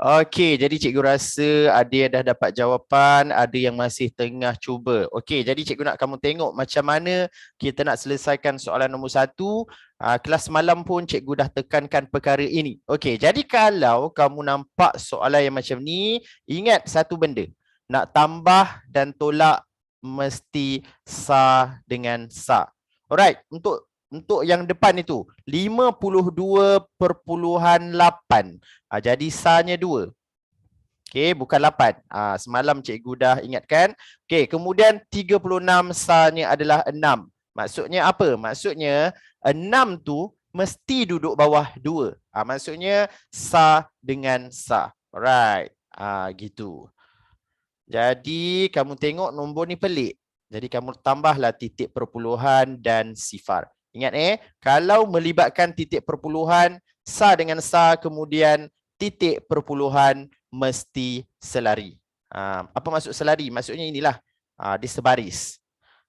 Okey, jadi cikgu rasa ada yang dah dapat jawapan, ada yang masih tengah cuba. Okey, jadi cikgu nak kamu tengok macam mana kita nak selesaikan soalan nombor 1. Kelas malam pun cikgu dah tekankan perkara ini. Okey, jadi kalau kamu nampak soalan yang macam ni, ingat satu benda. Nak tambah dan tolak mesti sah dengan sah. Alright, untuk yang depan itu 52.8. Jadi sahnya 2. Okey, bukan 8. Semalam cikgu dah ingatkan. Okey, kemudian 36 sahnya adalah 6. Maksudnya apa? Maksudnya 6 tu mesti duduk bawah 2. Maksudnya sah dengan sah. Alright. Gitu. Jadi kamu tengok nombor ni pelik. Jadi kamu tambahlah titik perpuluhan dan sifar. Ingat kalau melibatkan titik perpuluhan, sah dengan sah, kemudian titik perpuluhan mesti selari. Apa maksud selari? Maksudnya inilah, dia sebaris.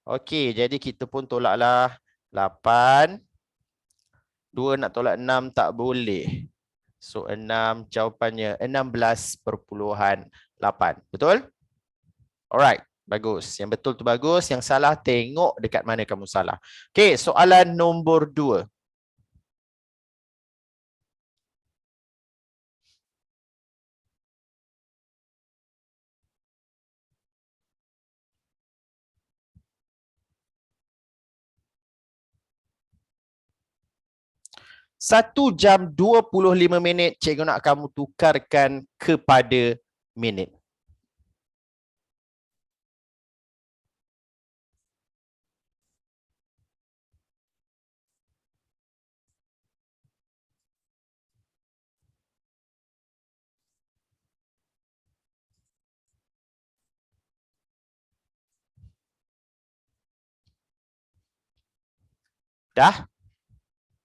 Okey, jadi kita pun tolaklah 8. 2 nak tolak 6 tak boleh. So 6 jawapannya 16.8. Betul? Alright, bagus. Yang betul tu bagus, yang salah tengok dekat mana kamu salah. Okey, soalan nombor 2. Satu jam 25 minit, cikgu nak kamu tukarkan kepada minit. Dah?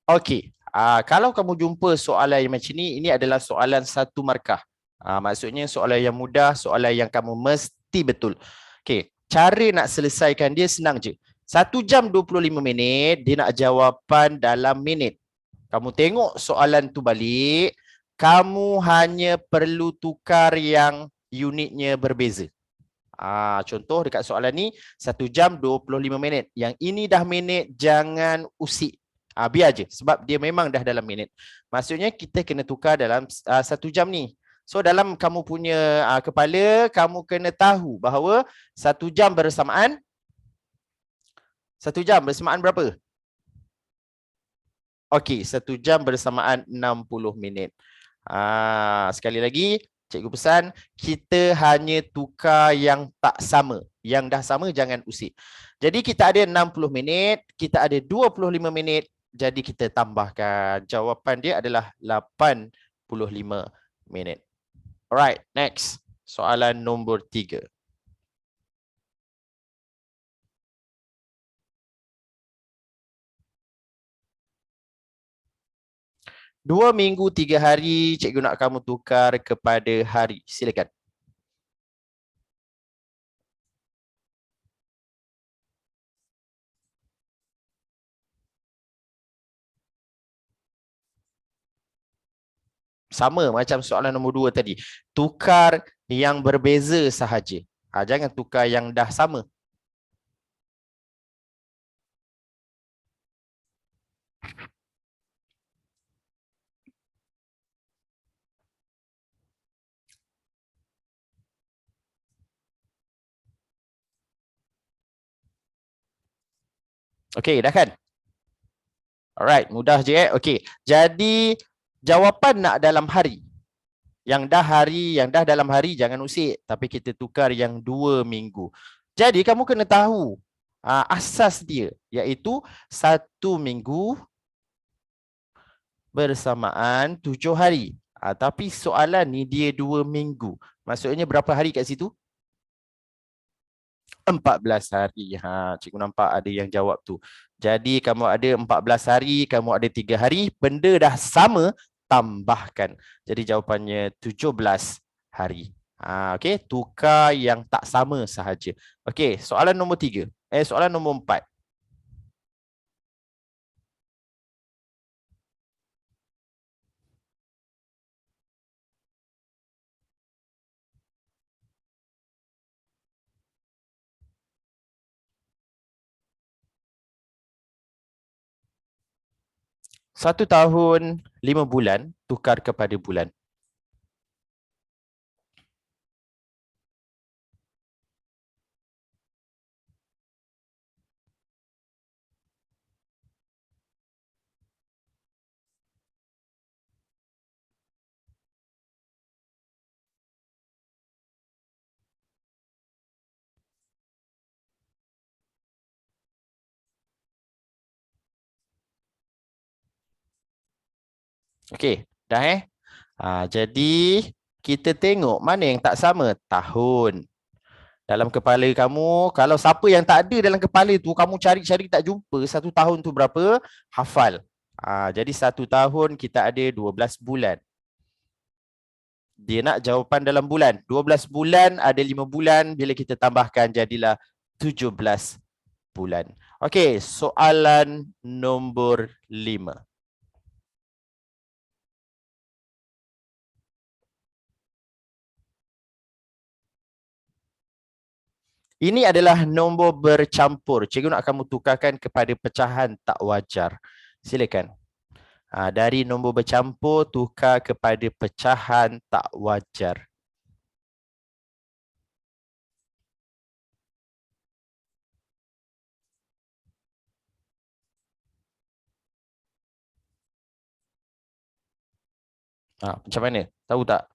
Okey. Kalau kamu jumpa soalan yang macam ini adalah soalan 1 markah. Maksudnya soalan yang mudah, soalan yang kamu mesti betul. Okey, cara nak selesaikan dia senang je. 1 jam 25 minit, dia nak jawapan dalam minit. Kamu tengok soalan tu balik, kamu hanya perlu tukar yang unitnya berbeza. Contoh dekat soalan ni 1 jam 25 minit. Yang ini dah minit, jangan usik. Biar je sebab dia memang dah dalam minit. Maksudnya kita kena tukar dalam 1 jam ni. So dalam kamu punya kepala, kamu kena tahu bahawa 1 jam bersamaan 1 jam bersamaan berapa? Okey, 1 jam bersamaan 60 minit. Sekali lagi, cikgu pesan, kita hanya tukar yang tak sama. Yang dah sama jangan usik. Jadi kita ada 60 minit, kita ada 25 minit, jadi kita tambahkan. Jawapan dia adalah 85 minit. Alright, next. Soalan nombor 3. 2 minggu 3 hari, cikgu nak kamu tukar kepada hari. Silakan. Sama macam soalan nombor 2 tadi. Tukar yang berbeza sahaja. Jangan tukar yang dah sama. Okey, dah kan? Alright, mudah je Okey. Jadi jawapan nak dalam hari. Yang dah dalam hari jangan usik, tapi kita tukar yang 2 minggu. Jadi kamu kena tahu asas dia, iaitu 1 minggu bersamaan 7 hari. Tapi soalan ni dia 2 minggu. Maksudnya berapa hari kat situ? 14 hari. Cikgu nampak ada yang jawab tu. Jadi kamu ada 14 hari, kamu ada 3 hari, benda dah sama, tambahkan. Jadi jawapannya 17 hari. Okey, tukar yang tak sama sahaja. Okey, soalan nombor 3. Soalan nombor 4. 1 tahun 5 bulan tukar kepada bulan. Okey, dah jadi kita tengok mana yang tak sama. Tahun. Dalam kepala kamu, kalau siapa yang tak ada dalam kepala tu, kamu cari-cari tak jumpa 1 tahun tu berapa, hafal. Jadi 1 tahun kita ada 12 bulan. Dia nak jawapan dalam bulan. 12 bulan ada 5 bulan, bila kita tambahkan jadilah 17 bulan. Okey, soalan nombor 5. Ini adalah nombor bercampur. Cikgu nak kamu tukarkan kepada pecahan tak wajar. Silakan. Dari nombor bercampur tukar kepada pecahan tak wajar. Macam mana? Tahu tak?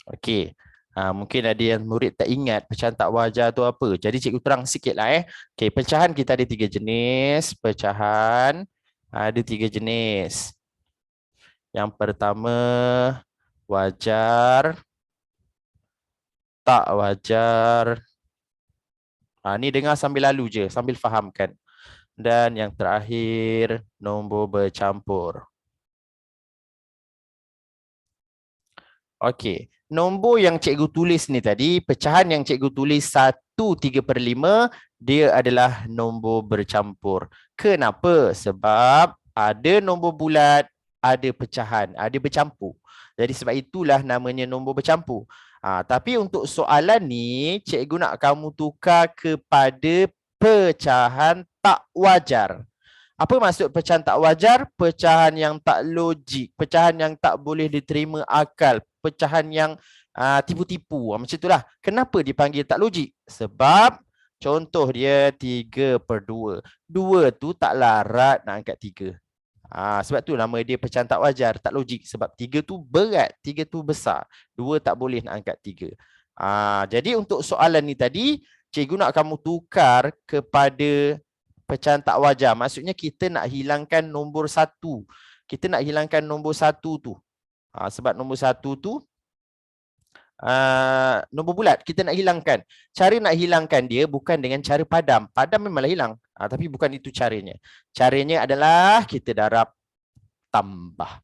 Okey. Mungkin ada yang murid tak ingat pecahan tak wajar tu apa. Jadi cikgu terang sikitlah Okey, pecahan kita ada 3 jenis. Pecahan ada 3 jenis. Yang pertama wajar, tak wajar. Ni dengar sambil lalu je, sambil fahamkan. Dan yang terakhir nombor bercampur. Okey, nombor yang cikgu tulis ni tadi, pecahan yang cikgu tulis 1/3/5, dia adalah nombor bercampur. Kenapa? Sebab ada nombor bulat, ada pecahan, ada bercampur. Jadi sebab itulah namanya nombor bercampur. Tapi untuk soalan ni, cikgu nak kamu tukar kepada pecahan tak wajar. Apa maksud pecahan tak wajar? Pecahan yang tak logik, pecahan yang tak boleh diterima akal, pecahan yang tipu-tipu. Macam itulah. Kenapa dipanggil tak logik? Sebab contoh dia 3/2. 2 tu tak larat nak angkat 3. Sebab tu nama dia pecahan tak wajar, tak logik. Sebab 3 tu berat, 3 tu besar. 2 tak boleh nak angkat 3. Jadi untuk soalan ni tadi, cikgu nak kamu tukar kepada pecahan tak wajar. Maksudnya kita nak hilangkan nombor 1. Kita nak hilangkan nombor 1 tu. Sebab nombor 1 tu nombor bulat. Kita nak hilangkan. Cara nak hilangkan dia bukan dengan cara padam. Padam memanglah hilang. Tapi bukan itu caranya. Caranya adalah kita darab tambah.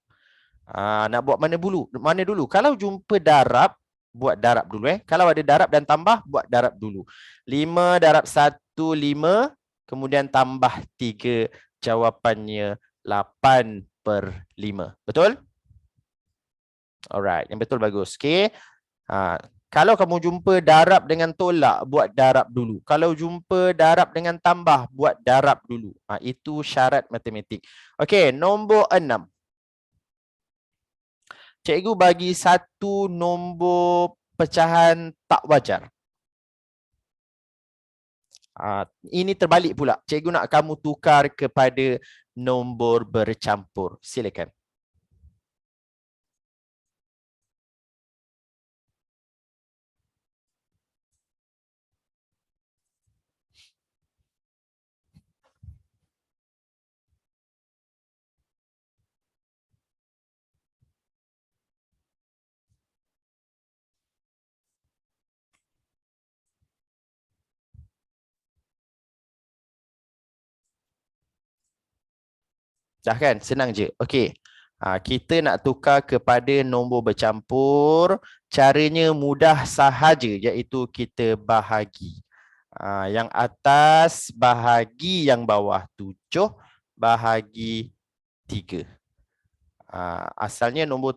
Nak buat mana dulu? Mana dulu? Kalau jumpa darab, buat darab dulu. Kalau ada darab dan tambah, buat darab dulu. 5 darab 1, 5. Kemudian tambah 3, jawapannya 8/5. Betul? Alright, yang betul bagus. Okay. Kalau kamu jumpa darab dengan tolak, buat darab dulu. Kalau jumpa darab dengan tambah, buat darab dulu. Itu syarat matematik. Okay, nombor 6. Cikgu bagi satu nombor pecahan tak wajar. Ini terbalik pula. Cikgu nak kamu tukar kepada nombor bercampur. Silakan. Dah kan? Senang je. Okey. Kita nak tukar kepada nombor bercampur. Caranya mudah sahaja, iaitu kita bahagi. Yang atas bahagi yang bawah 7, bahagi 3. Asalnya nombor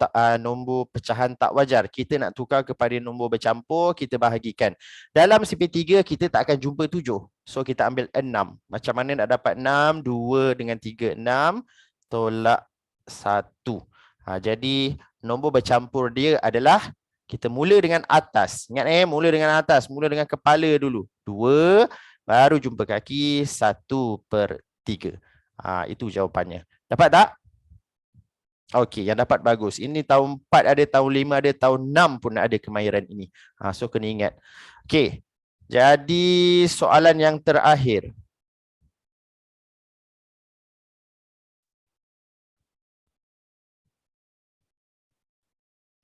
pecahan tak wajar. Kita nak tukar kepada nombor bercampur, kita bahagikan. Dalam CP3 kita tak akan jumpa 7. So kita ambil 6. Macam mana nak dapat 6? 2 dengan 3, 6. Tolak 1. Jadi nombor bercampur dia adalah, kita mula dengan atas. Ingat mula dengan atas. Mula dengan kepala dulu. 2, baru jumpa kaki, 1/3. Itu jawapannya. Dapat tak? Okey, yang dapat bagus. Ini tahun 4 ada, tahun 5 ada, tahun 6 pun ada kemahiran ini. So kena ingat. Okey. Jadi soalan yang terakhir.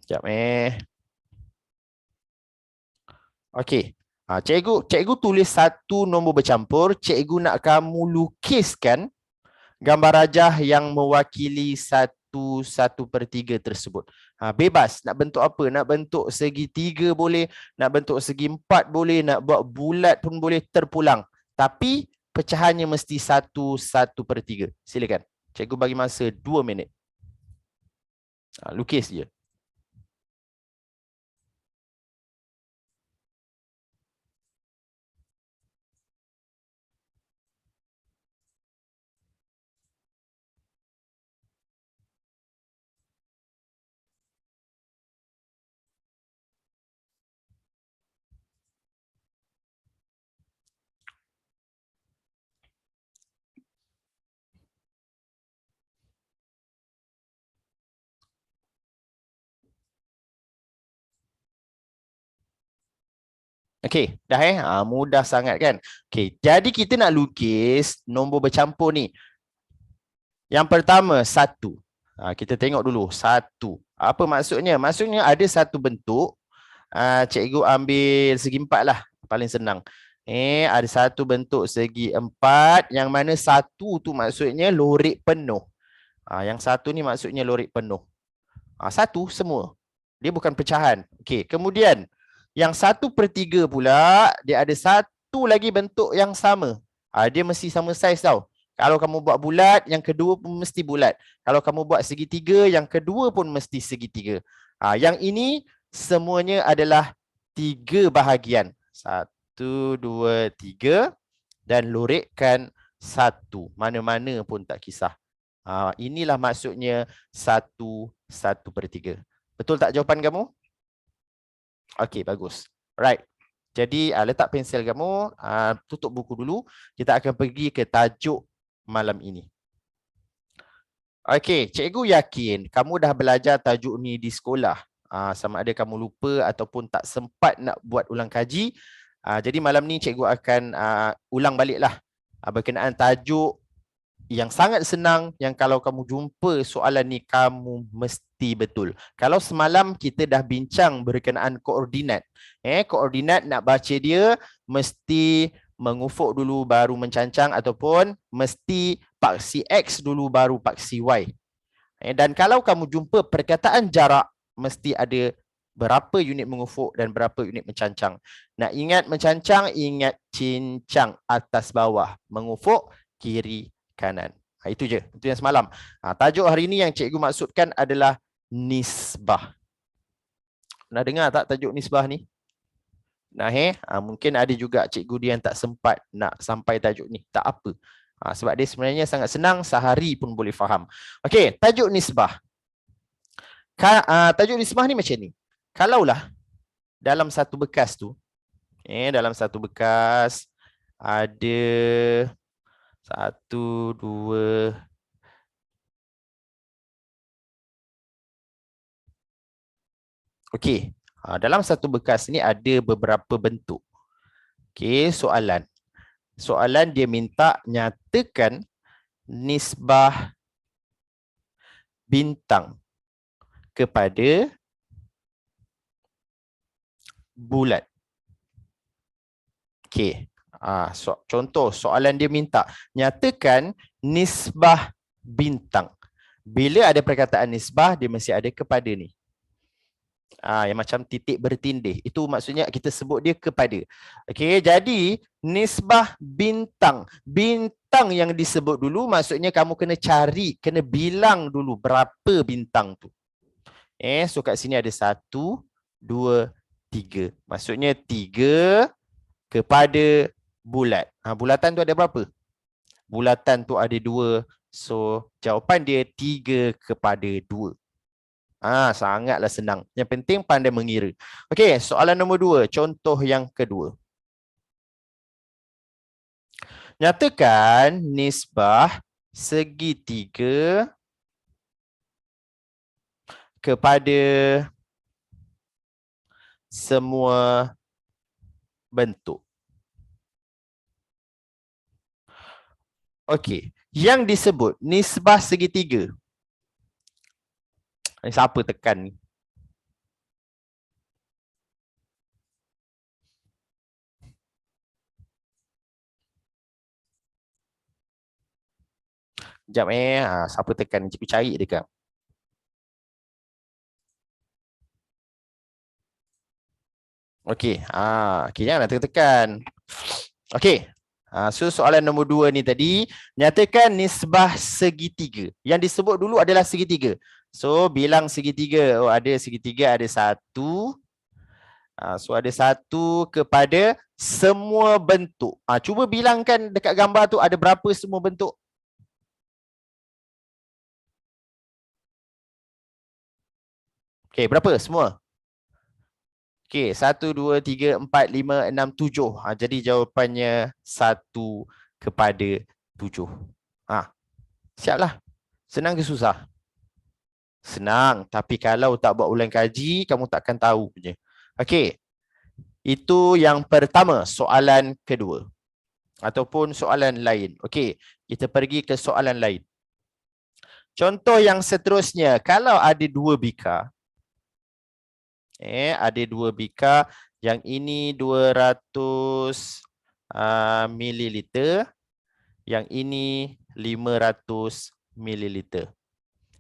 Sekejap Okey. Cikgu tulis satu nombor bercampur. Cikgu nak kamu lukiskan gambar rajah yang mewakili 1/3 tersebut. Bebas nak bentuk apa, nak bentuk segitiga boleh, nak bentuk segi 4 boleh, nak buat bulat pun boleh, terpulang. Tapi pecahannya mesti 1/3. Silakan. Cikgu bagi masa 2 minit. Lukis je. Okey, dah mudah sangat kan? Okey, jadi kita nak lukis nombor bercampur ni. Yang pertama, 1. Kita tengok dulu, 1. Apa maksudnya? Maksudnya ada satu bentuk. Cikgu ambil segi 4 lah, paling senang. Ada satu bentuk segi 4, yang mana 1 tu maksudnya lorik penuh. Yang 1 ni maksudnya lorik penuh. 1 semua. Dia bukan pecahan. Okey, kemudian yang 1/3 pula, dia ada satu lagi bentuk yang sama. Dia mesti sama saiz tau. Kalau kamu buat bulat, yang kedua pun mesti bulat. Kalau kamu buat segitiga, yang kedua pun mesti segitiga. Yang ini semuanya adalah 3 bahagian. 1, 2, 3. Dan lorikkan 1. Mana-mana pun tak kisah. Inilah maksudnya 1/3. Betul tak jawapan kamu? Okey, bagus. Right. Jadi letak pensel kamu, tutup buku dulu. Kita akan pergi ke tajuk malam ini. Okey, cikgu yakin kamu dah belajar tajuk ni di sekolah. Sama ada kamu lupa ataupun tak sempat nak buat ulang kaji. Jadi malam ni cikgu akan ulang baliklah berkenaan tajuk yang sangat senang, yang kalau kamu jumpa soalan ni kamu mesti betul. Kalau semalam kita dah bincang berkenaan koordinat. Koordinat nak baca dia mesti mengufuk dulu baru mencancang, ataupun mesti paksi X dulu baru paksi Y. Dan kalau kamu jumpa perkataan jarak, mesti ada berapa unit mengufuk dan berapa unit mencancang. Nak ingat mencancang, ingat cincang atas bawah. Mengufuk kiri kanan. Itu je. Itu yang semalam. Tajuk hari ini yang cikgu maksudkan adalah nisbah. Pernah dengar tak tajuk nisbah ni? Mungkin ada juga cikgu dia yang tak sempat nak sampai tajuk ni. Tak apa. Sebab dia sebenarnya sangat senang, sehari pun boleh faham. Okey, tajuk nisbah. Tajuk nisbah ni macam ni. Kalaulah dalam satu bekas tu, dalam satu bekas ada 1, 2, okey. Dalam satu bekas ni ada beberapa bentuk. Okey, soalan. Soalan dia minta nyatakan nisbah bintang kepada bulat. Okey. Contoh soalan dia minta nyatakan nisbah bintang. Bila ada perkataan nisbah, dia mesti ada kepada ni. Yang macam titik bertindih. Itu maksudnya kita sebut dia kepada. Okey, jadi nisbah bintang. bintang yang disebut dulu, maksudnya kamu kena cari, kena bilang dulu berapa bintang tu. So kat sini ada 1, 2, 3. Maksudnya 3 kepada bulat. Bulatan tu ada berapa? Bulatan tu ada 2. So jawapan dia 3 kepada 2. Sangatlah senang. Yang penting pandai mengira. Okey, soalan nombor 2. Contoh yang kedua. Nyatakan nisbah segitiga kepada semua bentuk. Okey, yang disebut nisbah segitiga. Siapa tekan ni? Sekejap siapa tekan? Cikgu cari dekat. Okey, okey, janganlah tekan. Okey. So soalan nombor 2 ni tadi, nyatakan nisbah segitiga. Yang disebut dulu adalah segitiga. So bilang segitiga. Ada segitiga, ada 1. So ada 1 kepada semua bentuk. Cuba bilangkan dekat gambar tu ada berapa semua bentuk? Okey, berapa semua? Okey, 1, 2, 3, 4, 5, 6, 7. Jadi jawapannya 1 kepada 7. Siaplah. Senang ke susah? Senang. Tapi kalau tak buat ulang kaji, kamu takkan tahu punya. Okey. Itu yang pertama, soalan kedua. Ataupun soalan lain. Okey, kita pergi ke soalan lain. Contoh yang seterusnya, kalau ada 2 bika, ada 2 bika, yang ini 200 mililiter, yang ini 500 mililiter.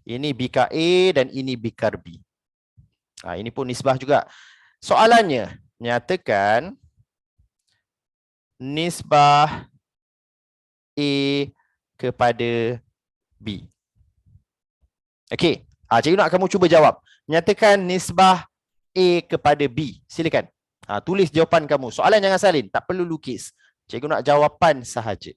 Ini bika A dan ini bikar B. Ini pun nisbah juga. Soalannya, nyatakan nisbah A kepada B. Okey. Cikgu nak kamu cuba jawab. Nyatakan nisbah A kepada B. Silakan. Tulis jawapan kamu. Soalan jangan salin. Tak perlu lukis. Cikgu nak jawapan sahaja.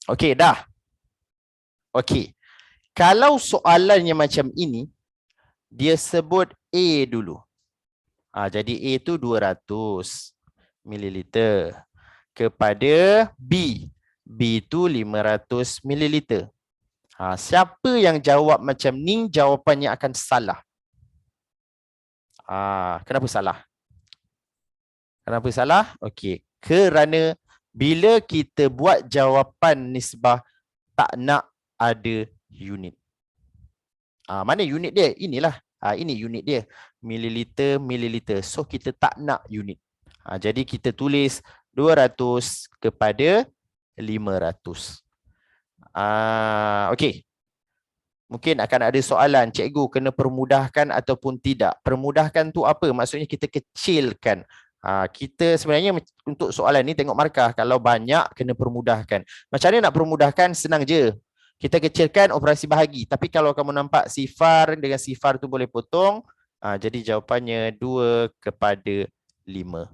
Okey, dah. Okey. Kalau soalannya macam ini, dia sebut A dulu. Jadi A tu 200 mililiter kepada B. B tu 500 mililiter. Siapa yang jawab macam ni, jawapannya akan salah. Kenapa salah? Kenapa salah? Okey. Kerana bila kita buat jawapan nisbah, tak nak ada unit. Mana unit dia? Inilah. Ini unit dia. Mililiter, mililiter. So, kita tak nak unit. Jadi, kita tulis 200 kepada 500. Okey. Mungkin akan ada soalan, cikgu kena permudahkan ataupun tidak. Permudahkan tu apa? Maksudnya kita kecilkan. Kita sebenarnya untuk soalan ni tengok markah. Kalau banyak, kena permudahkan. Macam mana nak permudahkan? Senang je. Kita kecilkan operasi bahagi. Tapi kalau kamu nampak sifar dengan sifar tu boleh potong. Jadi jawapannya 2 kepada 5.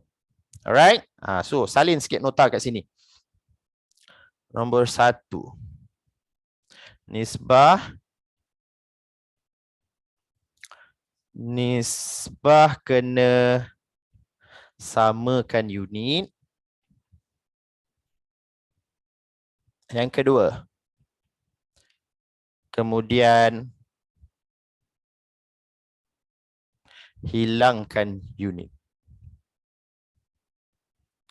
Alright? So, salin sikit nota kat sini. Nombor 1. Nisbah kena samakan unit. Yang kedua, kemudian hilangkan unit.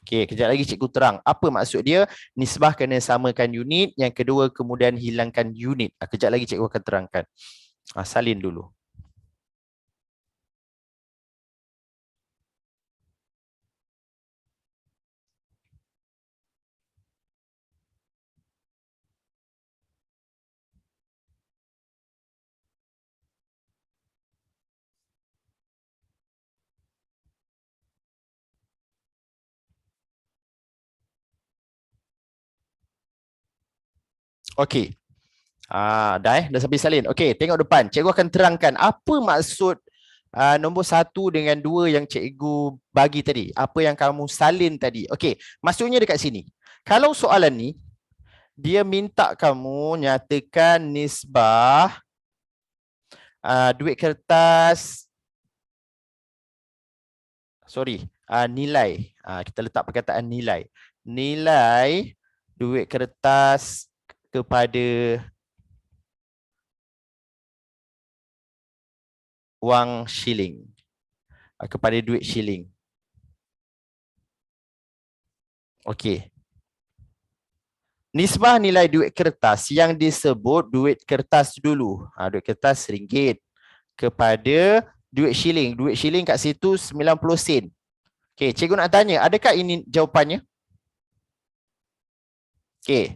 Okey, kejap lagi cikgu terang. Apa maksud dia? Nisbah kena samakan unit. Yang kedua, kemudian hilangkan unit. Kejap lagi cikgu akan terangkan. Salin dulu. Okey. Dah sampai salin. Okey, tengok depan. Cikgu akan terangkan apa maksud nombor 1 dengan 2 yang cikgu bagi tadi. Apa yang kamu salin tadi. Okey, maksudnya dekat sini. Kalau soalan ni, dia minta kamu nyatakan nisbah duit kertas, nilai. Kita letak perkataan nilai. Nilai duit kertas kepada wang shilling. Kepada duit shilling. Okey. Nisbah nilai duit kertas yang disebut duit kertas dulu. Duit kertas RM1 kepada duit shilling. Duit shilling kat situ 90 sen. Okey, cikgu nak tanya, adakah ini jawapannya? Okey.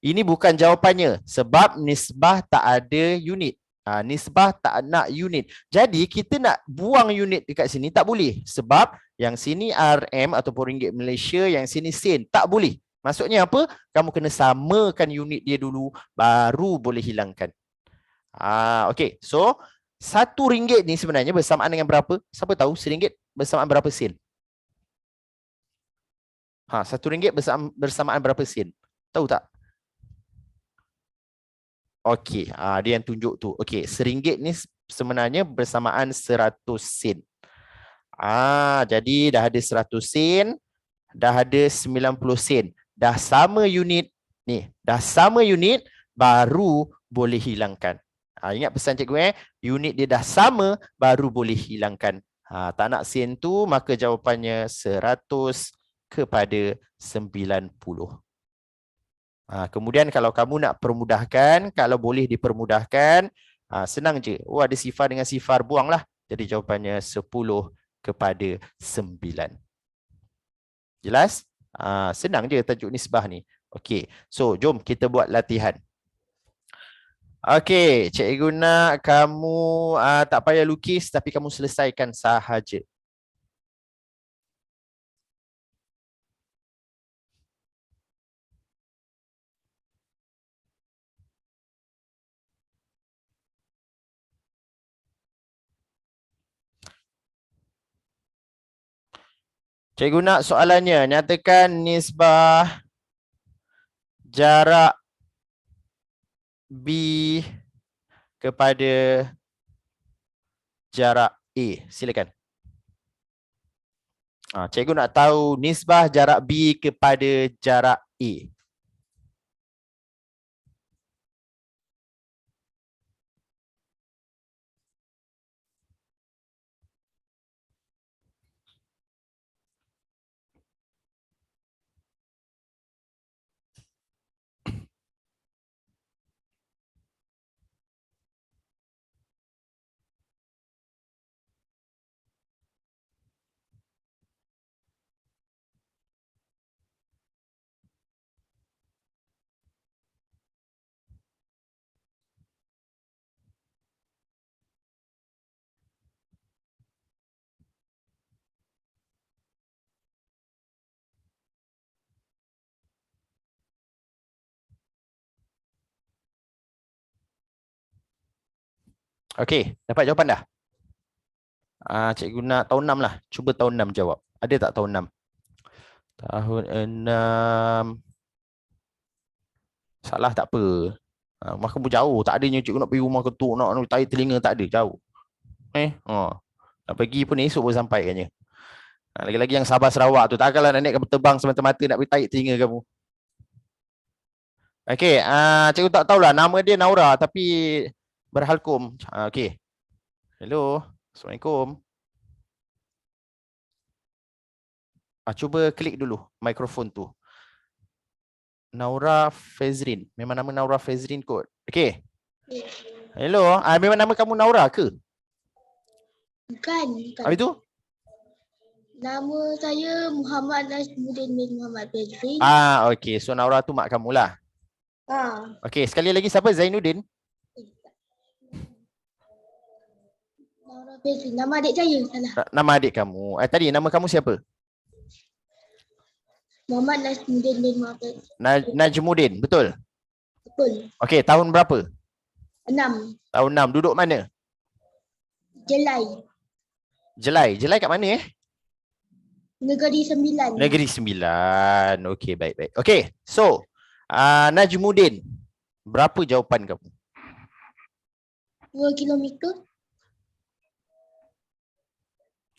Ini bukan jawapannya sebab nisbah tak ada unit. Nisbah tak nak unit. Jadi kita nak buang unit dekat sini tak boleh sebab yang sini RM ataupun ringgit Malaysia, yang sini sen. Tak boleh. Maksudnya apa? Kamu kena samakan unit dia dulu baru boleh hilangkan. Okey. So RM1 ni sebenarnya bersamaan dengan berapa? Siapa tahu RM1 bersamaan berapa sen? RM1 bersamaan berapa sen? Tahu tak? Okey, dia yang tunjuk tu. Okey, RM1 ni sebenarnya bersamaan 100 sen. Jadi dah ada 100 sen, dah ada 90 sen. Dah sama unit ni, dah sama unit baru boleh hilangkan. Ingat pesan cikgu unit dia dah sama baru boleh hilangkan. Tak nak sen tu maka jawapannya 100 kepada 90. Kemudian kalau kamu nak permudahkan, kalau boleh dipermudahkan, senang je. Ada sifar dengan sifar, buanglah. Jadi jawapannya 10 kepada 9. Jelas? Senang je tajuk nisbah ni. Okey, so jom kita buat latihan. Okey, cikgu nak kamu tak payah lukis tapi kamu selesaikan sahaja. Cikgu nak soalannya, nyatakan nisbah jarak B kepada jarak A. Silakan. Cikgu nak tahu nisbah jarak B kepada jarak A. Okey, dapat jawapan dah? Cikgu nak tahun 6 lah. Cuba tahun 6 jawab. Ada tak tahun 6? Tahun 6. Salah tak apa. Rumah kamu jauh. Tak adanya cikgu nak pergi rumah ketuk, nak tarik telinga, tak ada. Jauh. Nak pergi pun esok pun sampai katnya. Lagi-lagi yang Sabah Sarawak tu. Takkanlah nak naik kapal terbang semata-mata nak pergi tarik telinga kamu. Okey, cikgu tak tahulah. Nama dia Naura tapi berhalkum. Okey. Hello. Assalamualaikum. Cuba klik dulu mikrofon tu. Naura Fezrin. Memang nama Naura Fezrin kot. Okey. Hello. Memang nama kamu Naura ke? Bukan. Habis tu? Nama saya Muhammad Najmuddin bin Muhammad Fezrin. Okey. So Naura tu mak kamu lah. Okey, sekali lagi siapa? Zainuddin? Naura Fezrin. Nama adik saya salah. Nama adik kamu. Tadi nama kamu siapa? Muhammad Najmuddin bin Muhammad. Najmuddin, betul? Betul. Okey, tahun berapa? 6. Tahun 6. Duduk mana? Jelai. Jelai. Jelai kat mana Negeri 9. Negeri Sembilan. Okey, baik-baik. Okey, so Najmuddin, berapa jawapan kamu? 2 kilometer.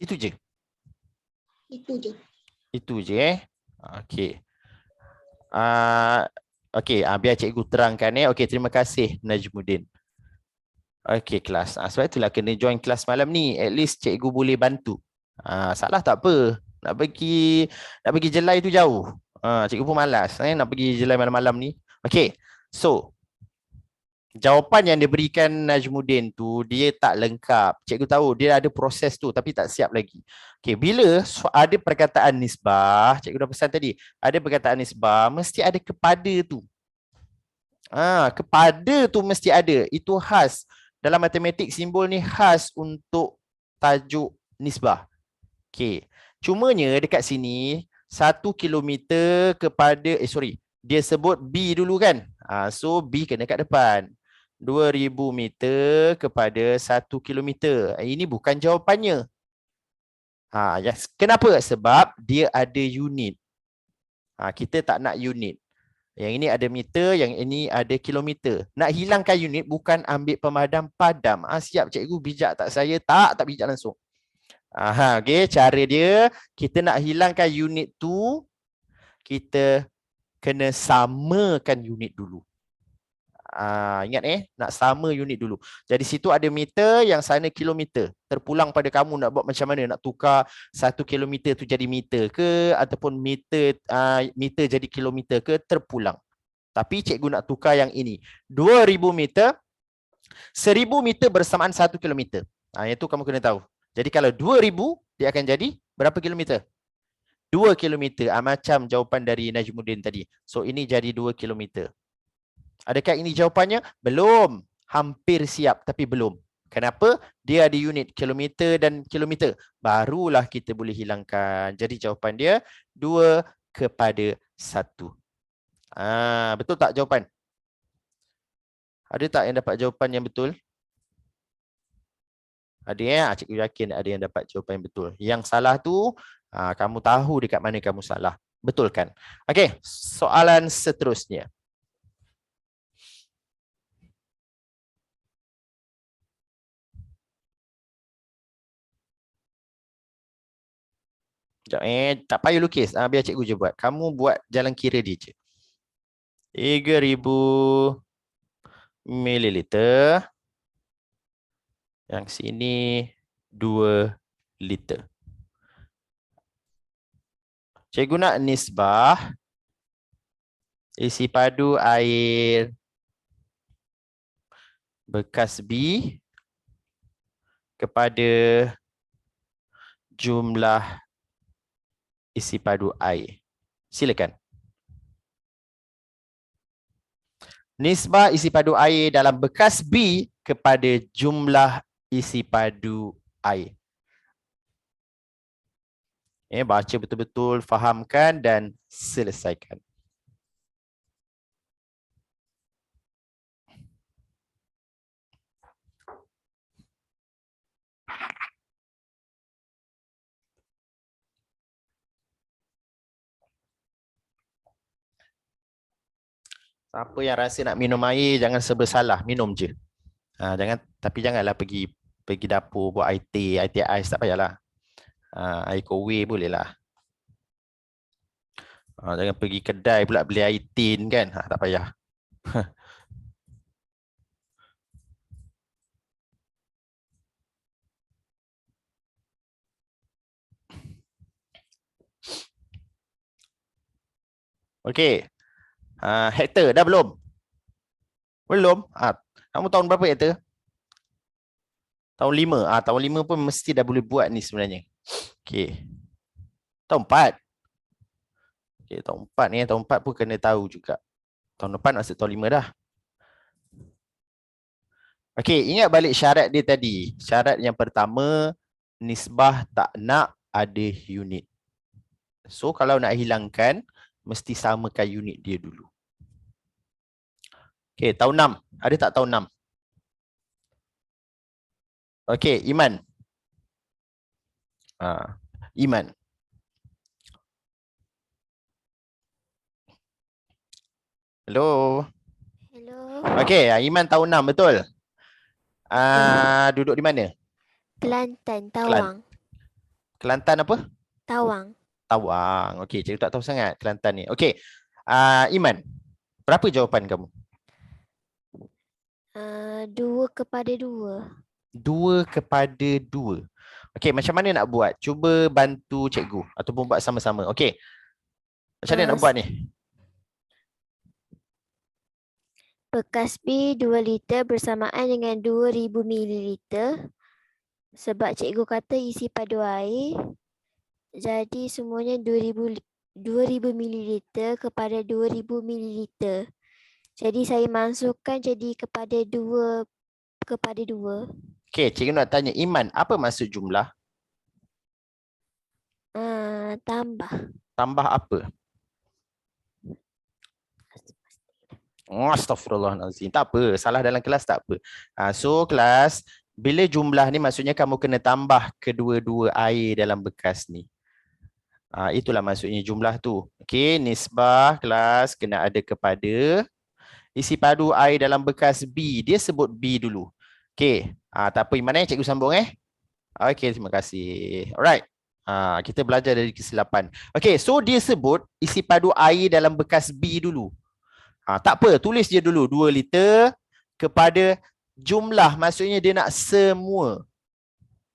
Itu je. Itu je. Itu je. Okey. Okey, biar cikgu terangkan Okey, terima kasih Najmuddin. Okey, kelas. Sebab itulah kena join kelas malam ni. At least cikgu boleh bantu. Salah tak apa. Nak pergi jelai tu jauh. Cikgu pun malas nak pergi jelai malam-malam ni. Okey. So, jawapan yang diberikan Najmuddin tu dia tak lengkap. Cikgu tahu dia ada proses tu tapi tak siap lagi. Okey, bila ada perkataan nisbah, cikgu dah pesan tadi, ada perkataan nisbah mesti ada kepada tu. Kepada tu mesti ada. Itu khas. Dalam matematik simbol ni khas untuk tajuk nisbah. Okey. Cumanya dekat sini 1 kilometer kepada dia sebut B dulu kan. So B kena kat depan. 2000 meter kepada 1 kilometer. Ini bukan jawapannya. Yes. Kenapa? Sebab dia ada unit. Kita tak nak unit. Yang ini ada meter, yang ini ada kilometer. Nak hilangkan unit bukan ambil pemadam padam. Siap cikgu, bijak tak saya? Tak bijak langsung. Okay, cara dia, kita nak hilangkan unit tu, kita kena samakan unit dulu. Ingat nak sama unit dulu. Jadi situ ada meter, yang sana kilometer. Terpulang pada kamu nak buat macam mana, nak tukar 1 kilometer tu jadi meter ke, ataupun meter jadi kilometer ke, terpulang. Tapi cikgu nak tukar yang ini. 2000 meter, 1000 meter bersamaan 1 kilometer. Itu kamu kena tahu. Jadi kalau 2000, dia akan jadi berapa kilometer? 2 kilometer. Macam jawapan dari Najmuddin tadi. So ini jadi 2 kilometer. Adakah ini jawapannya? Belum. Hampir siap tapi belum. Kenapa? Dia ada unit kilometer dan kilometer. Barulah kita boleh hilangkan. Jadi jawapan dia 2 kepada 1. Betul tak jawapan? Ada tak yang dapat jawapan yang betul? Ada cikgu yakin ada yang dapat jawapan yang betul. Yang salah tu, kamu tahu dekat mana kamu salah. Betul kan? Okey, soalan seterusnya. Tak payah lukis. Biar cikgu je buat. Kamu buat jalan kira dia je. 3000 mililiter. Yang sini 2 liter. Cikgu nak nisbah isi padu air bekas B kepada jumlah isi padu air. Silakan. Nisbah isi padu air dalam bekas B kepada jumlah isi padu air. Baca betul-betul, fahamkan dan selesaikan. Siapa yang rasa nak minum air, jangan sebersalah, minum je. Tapi janganlah pergi dapur buat air teh, air ais, tak payahlah. Air kowe boleh lah. Jangan pergi kedai pula beli air tin kan, tak payah. Okey. Hektar dah belum? Belum? Kamu tahun berapa hektar? Tahun 5. Tahun 5 pun mesti dah boleh buat ni sebenarnya. Okey. Tahun 4. Okey, tahun 4 ni, tahun 4 pun kena tahu juga. Tahun depan masuk tahun 5 dah. Okey, ingat balik syarat dia tadi. Syarat yang pertama, nisbah tak nak ada unit. So, kalau nak hilangkan, mesti samakan unit dia dulu. Okey, tahun 6. Ada tak tahun 6? Okey, Iman. Iman. Hello. Hello. Okey, Iman tahun 6 betul? Betul. Duduk di mana? Kelantan, Tawang. Kelantan apa? Tawang. Tawang. Okey, cikgu tak tahu sangat Kelantan ni. Okey. Iman, berapa jawapan kamu? 2/2. 2/2. Okey, macam mana nak buat? Cuba bantu cikgu ataupun buat sama-sama. Okey. Macam mana nak buat ni? Bekas B 2 liter bersamaan dengan 2000 mililiter. Sebab cikgu kata isi padu air. Jadi semuanya 2000 mililiter kepada 2000 mililiter. Jadi saya masukkan jadi kepada 2/2. Okey, cikgu nak tanya Iman, apa maksud jumlah? Tambah. Tambah apa? Oh, Astaghfirullahaladzim. Tak apa, salah dalam kelas tak apa. So kelas, bila jumlah ni maksudnya kamu kena tambah kedua-dua air dalam bekas ni. Itulah maksudnya jumlah tu. Okey, nisbah kelas kena ada kepada isi padu air dalam bekas B. Dia sebut B dulu. Okey, tak apa, mana yang cikgu sambung Okey, terima kasih. Alright. Kita belajar dari kesilapan. Okey, so dia sebut isi padu air dalam bekas B dulu. Tak apa, tulis je dulu 2 liter kepada jumlah, maksudnya dia nak semua.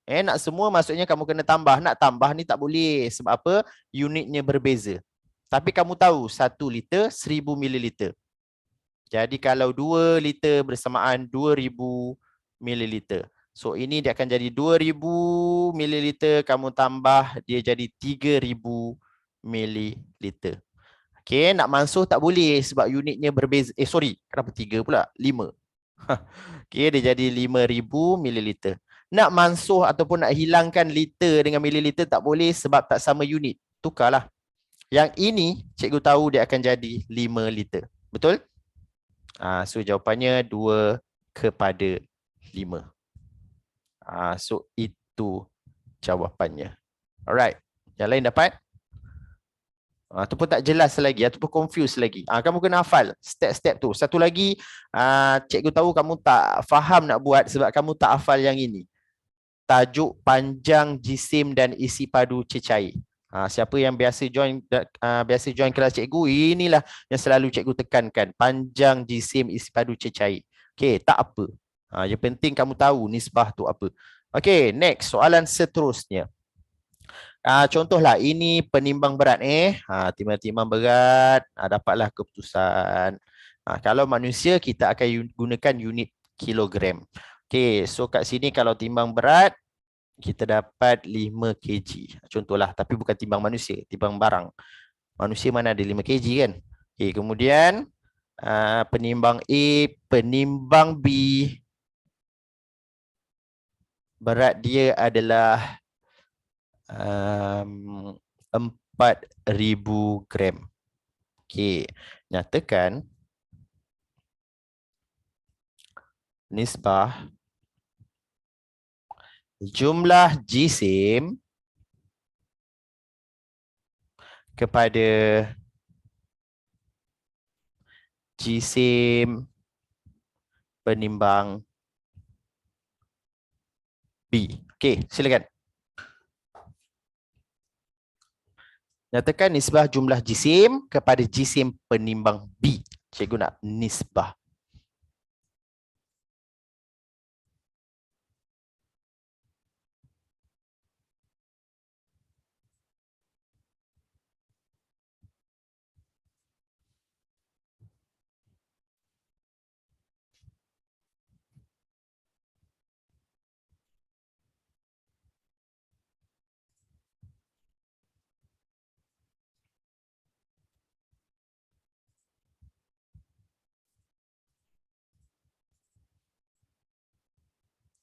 Nak semua maksudnya kamu kena tambah. Nak tambah ni tak boleh. Sebab apa? Unitnya berbeza. Tapi kamu tahu 1 liter 1000 mililiter. Jadi kalau 2 liter bersamaan 2000 mililiter. So ini dia akan jadi 2000 mililiter, kamu tambah dia jadi 3000 mililiter. Okey, nak mansuh tak boleh sebab unitnya berbeza. Kenapa 3 pula? 5. Okey, dia jadi 5000 mililiter. Nak mansuh ataupun nak hilangkan liter dengan mililiter tak boleh sebab tak sama unit. Tukarlah. Yang ini cikgu tahu dia akan jadi 5 liter. Betul? So jawapannya 2/5. So itu jawapannya. Alright. Yang lain dapat? Ataupun tak jelas lagi, ataupun confused lagi. Kamu kena hafal step-step tu. Satu lagi, cikgu tahu kamu tak faham nak buat sebab kamu tak hafal yang ini. Tajuk panjang jisim dan isi padu cecair. Siapa yang biasa join kelas cikgu, inilah yang selalu cikgu tekankan. Panjang jisim isi padu cecair. Okey, tak apa. Yang penting kamu tahu nisbah tu apa. Okey, next soalan seterusnya. Contohlah ini penimbang berat timbang berat, dapatlah keputusan. Kalau manusia kita akan gunakan unit kilogram. Okey, so kat sini kalau timbang berat kita dapat 5 kg. Contohlah, tapi bukan timbang manusia, timbang barang. Manusia mana ada 5 kg kan? Okey, kemudian penimbang A, penimbang B, berat dia adalah 4000 gram. Okey, nyatakan nisbah jumlah jisim kepada jisim penimbang B. Okey, silakan. Nyatakan nisbah jumlah jisim kepada jisim penimbang B. Cikgu nak nisbah.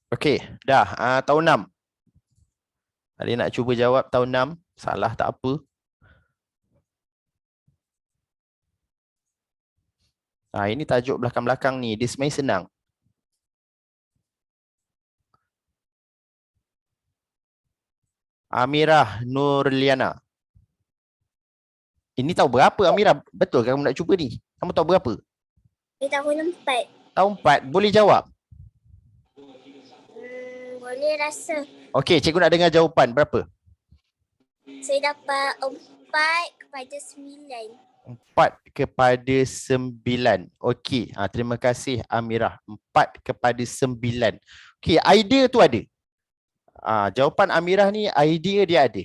Okey, dah. Tahun 6. Ada nak cuba jawab tahun 6? Salah tak apa. Ini tajuk belakang-belakang ni. Dia sebenarnya senang. Amirah Nurliana. Ini tahu berapa Amirah? Betul kamu nak cuba ni? Kamu tahu berapa? Di tahun 4. Tahu 4. Boleh jawab? Boleh rasa. Okey, cikgu nak dengar jawapan. Berapa? Saya dapat 4/9. 4/9. Okey, terima kasih Amirah. 4/9. Okey, idea tu ada. Jawapan Amirah ni idea dia ada.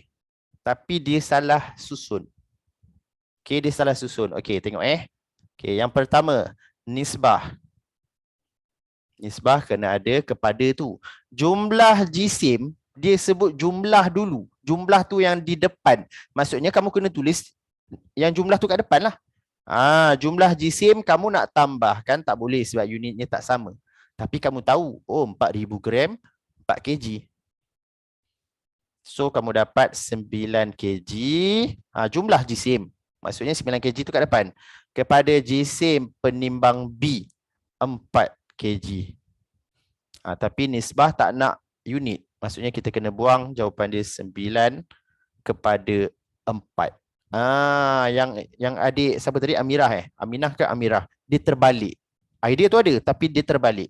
Tapi dia salah susun. Okey, dia salah susun. Okey, tengok Okey, yang pertama, nisbah. Nisbah kena ada kepada tu. Jumlah jisim, dia sebut jumlah dulu. Jumlah tu yang di depan. Maksudnya kamu kena tulis yang jumlah tu kat depan lah. Jumlah jisim kamu nak tambahkan tak boleh sebab unitnya tak sama. Tapi kamu tahu, 4,000 gram, 4 kg. So kamu dapat 9 kg. Jumlah jisim. Maksudnya 9 kg tu kat depan. Kepada jisim penimbang B, 4 kg. Tapi nisbah tak nak unit. Maksudnya kita kena buang jawapan dia 9/4. Yang adik siapa tadi? Amirah Aminah ke Amirah? Dia terbalik. Idea tu ada tapi dia terbalik.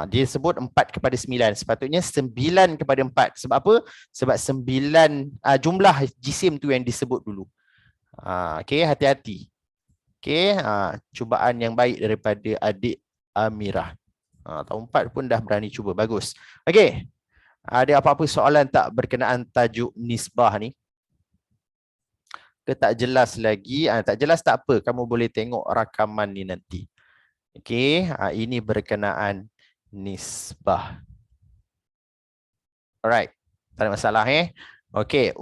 Dia sebut 4/9. Sepatutnya 9/4. Sebab apa? Sebab 9 jumlah jisim tu yang disebut dulu. Okey, hati-hati. Okey, cubaan yang baik daripada adik Amirah. Tahun 4 pun dah berani cuba. Bagus. Okey. Ada apa-apa soalan tak berkenaan tajuk nisbah ni? Ke tak jelas lagi? Tak jelas tak apa. Kamu boleh tengok rakaman ni nanti. Okey, ini berkenaan nisbah. Alright. Tak ada masalah Okey,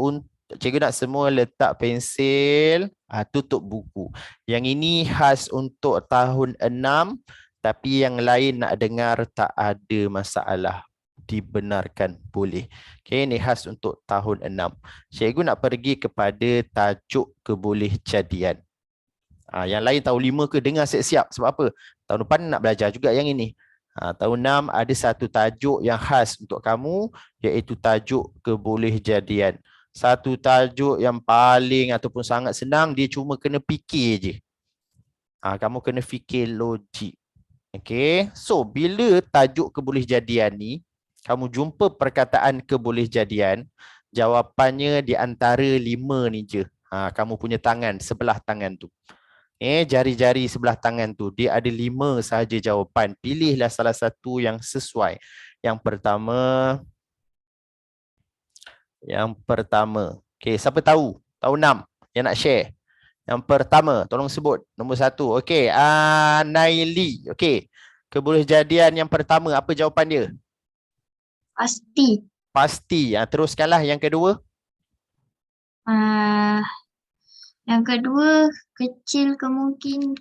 cikgu nak semua letak pensil, tutup buku. Yang ini khas untuk tahun 6, tapi yang lain nak dengar tak ada masalah. Dibenarkan boleh. Okey, ini khas untuk tahun 6. Cikgu nak pergi kepada tajuk kebolehjadian. Yang lain tahun 5 ke dengar siap-siap. Sebab apa? Tahun depan nak belajar juga yang ini. Tahun 6 ada satu tajuk yang khas untuk kamu, iaitu tajuk kebolehjadian. Satu tajuk yang paling ataupun sangat senang, dia cuma kena fikir je. Kamu kena fikir logik. Okey. So, bila tajuk kebolehjadian ni, kamu jumpa perkataan kebolehjadian, jawapannya di antara 5 ni je. Kamu punya tangan, sebelah tangan tu. Jari-jari sebelah tangan tu, dia ada 5 sahaja jawapan. Pilihlah salah satu yang sesuai. Yang pertama. Okey, siapa tahu? Tahun 6 yang nak share. Yang pertama, tolong sebut nombor 1. Okey, Naili. Okey. Kebolehjadian yang pertama, apa jawapan dia? Pasti. Pasti. Teruskanlah yang kedua. Yang kedua, kecil kemungkinan.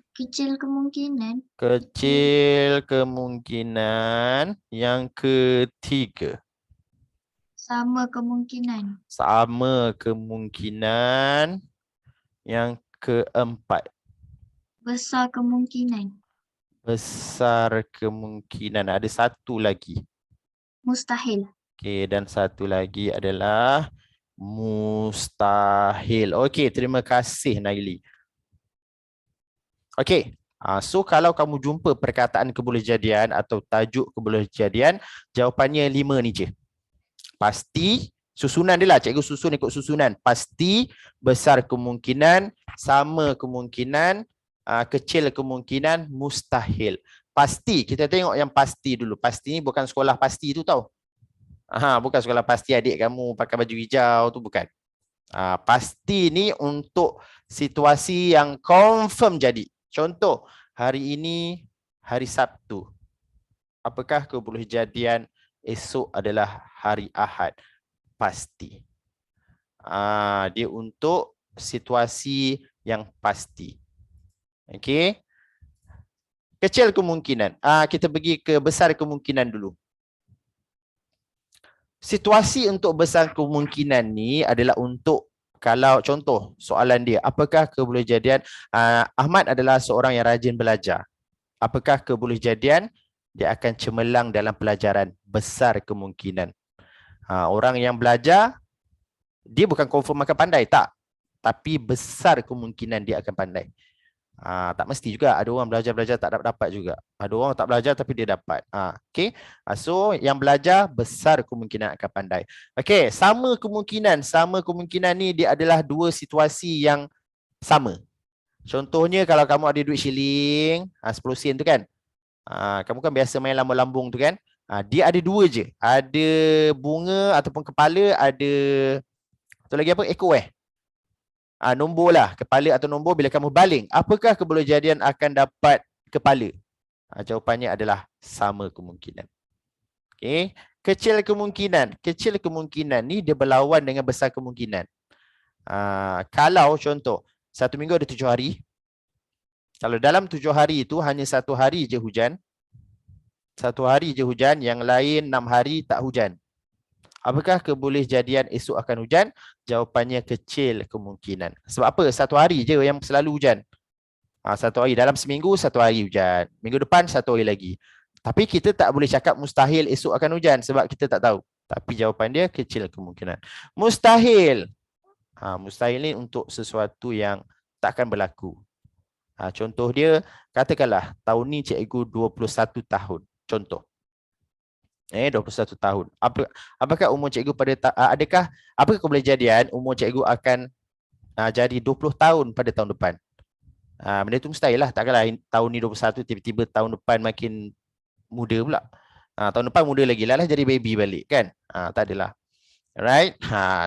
Kecil kemungkinan. Yang ketiga. Sama kemungkinan. Sama kemungkinan. Yang keempat. Besar kemungkinan. Besar kemungkinan. Ada satu lagi. Mustahil. Okey, dan satu lagi adalah mustahil. Okey, terima kasih Naili. Okey. So kalau kamu jumpa perkataan kebolehjadian atau tajuk kebolehjadian, jawapannya 5 ni je. Pasti, susunan dia lah. Cikgu susun ikut susunan. Pasti, besar kemungkinan, sama kemungkinan, kecil kemungkinan, mustahil. Pasti, kita tengok yang pasti dulu. Pasti ni bukan sekolah pasti tu tau. Bukan sekolah pasti adik kamu pakai baju hijau tu, bukan. Pasti ni untuk situasi yang confirm jadi. Contoh, hari ini hari Sabtu. Apakah kebolehjadian esok adalah hari Ahad? Pasti. Dia untuk situasi yang pasti. Okey. Kecil kemungkinan. Kita pergi ke besar kemungkinan dulu. Situasi untuk besar kemungkinan ni adalah untuk Kalau contoh soalan dia, apakah kebolehjadian Ahmad adalah seorang yang rajin belajar? Apakah kebolehjadian dia akan cemerlang dalam pelajaran? Besar kemungkinan. Orang yang belajar, dia bukan confirm akan pandai, tak. Tapi besar kemungkinan dia akan pandai. Tak mesti juga. Ada orang belajar tak dapat juga. Ada orang tak belajar tapi dia dapat. Okay. So yang belajar besar kemungkinan akan pandai. Okay. Sama kemungkinan ni dia adalah dua situasi yang sama. Contohnya kalau kamu ada duit shilling 10 sen tu kan. Kamu kan biasa main lambung-lambung tu kan. Dia ada dua je. Ada bunga ataupun kepala, ada tu lagi apa? Ekor nombor lah, kepala atau nombor. Bila kamu baling, apakah kebolehjadian akan dapat kepala? Jawapannya adalah sama kemungkinan. Okay. Kecil kemungkinan ni dia berlawan dengan besar kemungkinan. Kalau contoh, satu minggu ada 7 hari. Kalau dalam 7 hari itu hanya 1 hari je hujan. 1 hari je hujan, yang lain 6 hari tak hujan. Apakah kebolehjadian esok akan hujan? Jawapannya kecil kemungkinan. Sebab apa? 1 hari je yang selalu hujan. 1 hari. Dalam seminggu 1 hari hujan. Minggu depan 1 hari lagi. Tapi kita tak boleh cakap mustahil esok akan hujan sebab kita tak tahu. Tapi jawapan dia kecil kemungkinan. Mustahil. Mustahil ni untuk sesuatu yang takkan berlaku. Contoh dia, katakanlah tahun ni cikgu 21 tahun. Contoh. 21 tahun. Apakah umur cikgu apakah kebolehjadian umur cikgu akan jadi 20 tahun pada tahun depan? Benda itu mustahil lah. Takkanlah tahun ni 21 tiba-tiba tahun depan makin muda pula. Tahun depan muda lagi lah jadi baby balik kan? Tak adalah. Alright.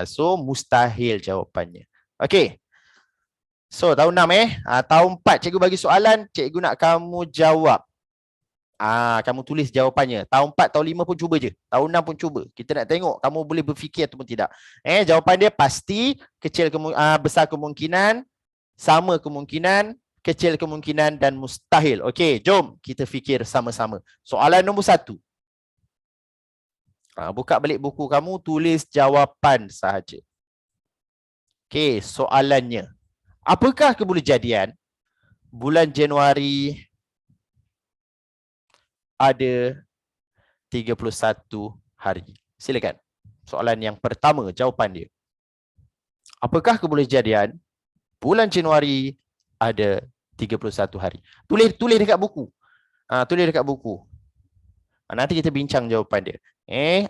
So mustahil jawapannya. Okay. So tahun 6 tahun 4 cikgu bagi soalan, cikgu nak kamu jawab. Kamu tulis jawapannya. Tahun 4, tahun 5 pun cuba je. Tahun 6 pun cuba. Kita nak tengok kamu boleh berfikir ataupun tidak. Jawapan dia pasti, besar kemungkinan, sama kemungkinan, kecil kemungkinan dan mustahil. Okey, jom kita fikir sama-sama. Soalan nombor 1. Buka balik buku kamu, tulis jawapan sahaja. Okey, soalannya. Apakah kebolehjadian bulan Januari ada 31 hari? Silakan. Soalan yang pertama, jawapan dia. Apakah kebolehjadian bulan Januari ada 31 hari? Tulis dekat buku. Tulis dekat buku. Nanti kita bincang jawapan dia.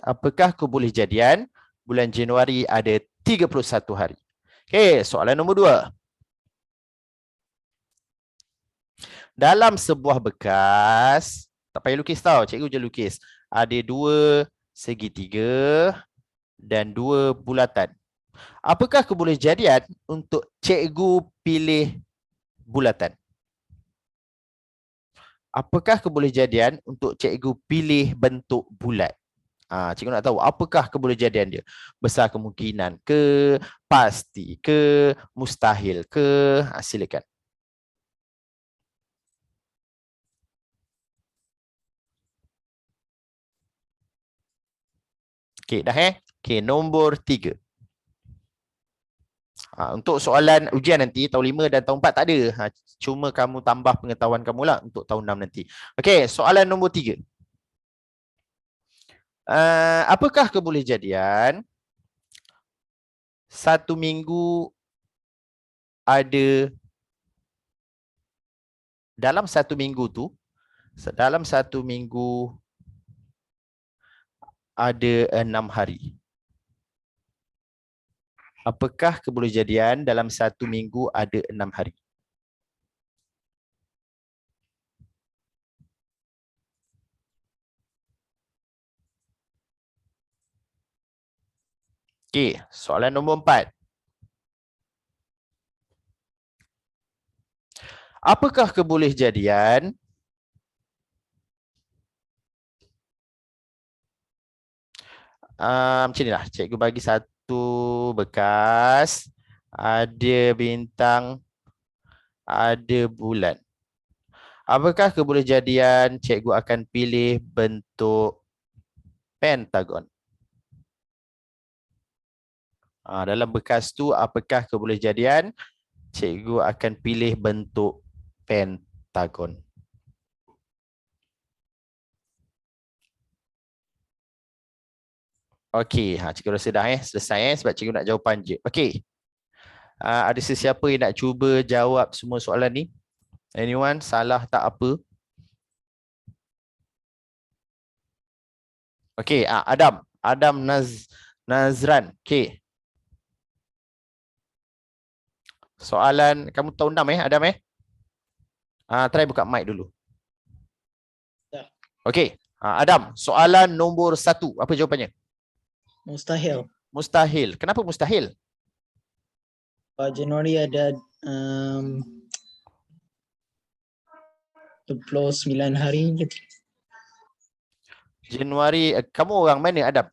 Apakah kebolehjadian bulan Januari ada 31 hari? Okey, soalan nombor 2. Dalam sebuah bekas, tak payah lukis tau, cikgu je lukis. Ada 2 segitiga dan 2 bulatan. Apakah kebolehjadian untuk cikgu pilih bulatan? Apakah kebolehjadian untuk cikgu pilih bentuk bulat? Cikgu nak tahu apakah kebolehjadian dia? Besar kemungkinan ke, pasti ke, mustahil ke? Silakan. Okey, dah Okey, nombor 3. Untuk soalan ujian nanti, tahun 5 dan tahun 4 tak ada. Cuma kamu tambah pengetahuan kamu lah untuk tahun 6 nanti. Okey, soalan nombor 3. Apakah kebolehjadian 1 minggu ada, dalam 1 minggu tu, dalam 1 minggu ada 6 hari. Apakah kebolehjadian dalam 1 minggu ada 6 hari? Okey, soalan nombor 4. Apakah kebolehjadian macam ni lah, cikgu bagi satu bekas, ada bintang, ada bulan. Apakah kebolehjadian cikgu akan pilih bentuk pentagon? Dalam bekas tu apakah kebolehjadian? Cikgu akan pilih bentuk pentagon. Okey, cikgu rasa dah selesai sebab cikgu nak jawapan je. Okey. Ada sesiapa yang nak cuba jawab semua soalan ni? Anyone? Salah tak apa? Okey, Adam. Adam Nazran. Okey. Soalan kamu tahu 6 Adam try buka mic dulu. Ya. Okey. Adam, soalan nombor 1. Apa jawapannya? Mustahil. Mustahil. Kenapa mustahil? Januari ada 29 hari gitu. Januari, kamu orang mana Adam?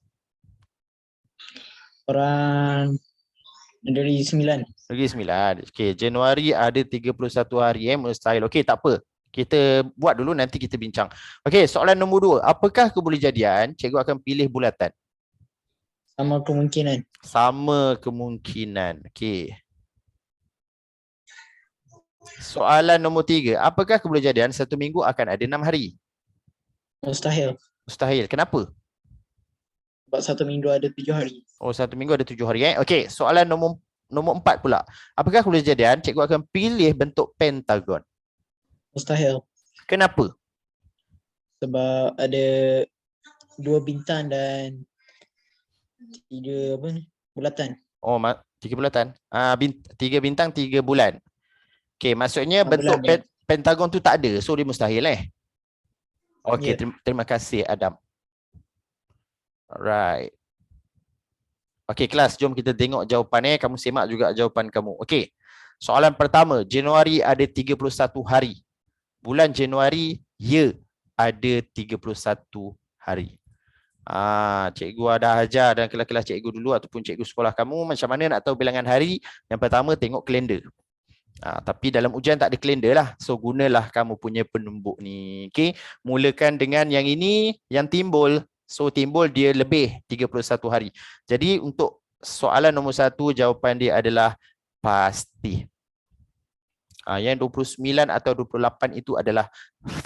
Orang dari 9. Negeri Sembilan. Okey, Januari ada 31 hari mustahil. Okey, tak apa. Kita buat dulu nanti kita bincang. Okey, soalan nombor 2. Apakah kebolehjadian? Cikgu akan pilih bulatan. Sama kemungkinan. Sama kemungkinan. Okey. Soalan nombor 3. Apakah kebolehjadian 1 minggu akan ada 6 hari? Mustahil. Mustahil. Kenapa? Sebab 1 minggu ada 7 hari. Oh, 1 minggu ada 7 hari. Okey, soalan nombor 4 pula. Apakah kebolehjadian? Cikgu akan pilih bentuk pentagon. Mustahil. Kenapa? Sebab ada 2 bintang dan 3 bulatan. Oh, 3 bulatan. 3 bintang, 3 bulan. Okey, maksudnya bentuk bulan, pentagon tu tak ada. So dia mustahil Okey, terima kasih Adam. Alright. Okey kelas, jom kita tengok jawapan kamu semak juga jawapan kamu. Okey. Soalan pertama, Januari ada 31 hari. Bulan Januari ada 31 hari. Cikgu ada ajar dan kelas-kelas cikgu dulu ataupun cikgu sekolah kamu macam mana nak tahu bilangan hari? Yang pertama tengok kalender. Tapi dalam ujian tak ada kalender lah. So gunalah kamu punya penumbuk ni. Okey, mulakan dengan yang ini yang timbul. So timbul dia lebih 31 hari. Jadi untuk soalan nombor 1 jawapan dia adalah pasti. Yang 29 atau 28 itu adalah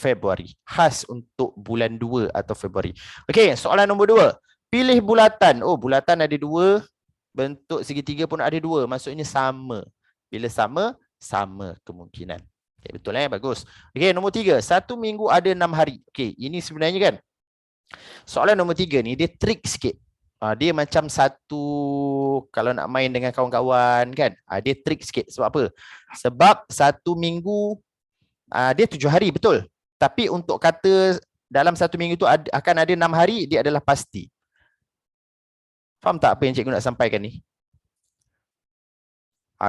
Februari. Khas untuk bulan 2 atau Februari. Okey, soalan nombor 2. Pilih bulatan. Oh, bulatan ada 2. Bentuk segitiga pun ada 2. Maksudnya sama. Bila sama, sama kemungkinan. Okay, betul bagus. Okey, nombor 3. 1 minggu ada 6 hari. Okey, ini sebenarnya kan. Soalan nombor 3 ni dia trik sikit. Dia macam satu, kalau nak main dengan kawan-kawan kan, dia trik sikit. Sebab apa? Sebab 1 minggu dia 7 hari, betul. Tapi untuk kata dalam 1 minggu tu akan ada 6 hari, dia adalah pasti. Faham tak apa yang cikgu nak sampaikan ni?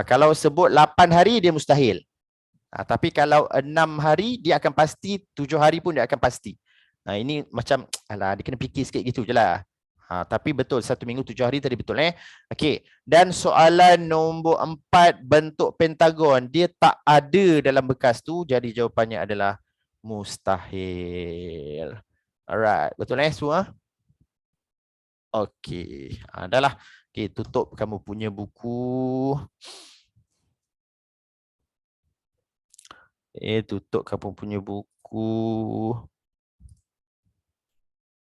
Kalau sebut 8 hari dia mustahil. Tapi kalau 6 hari dia akan pasti, 7 hari pun dia akan pasti. Ini macam, dia kena fikir sikit gitu je lah. Tapi betul, 1 minggu 7 hari tadi betul Okey. Dan soalan nombor 4, bentuk pentagon. Dia tak ada dalam bekas tu, jadi jawapannya adalah mustahil. Alright, betul semua? Okey, dah lah. Okey, tutup kamu punya buku. Tutup kamu punya buku.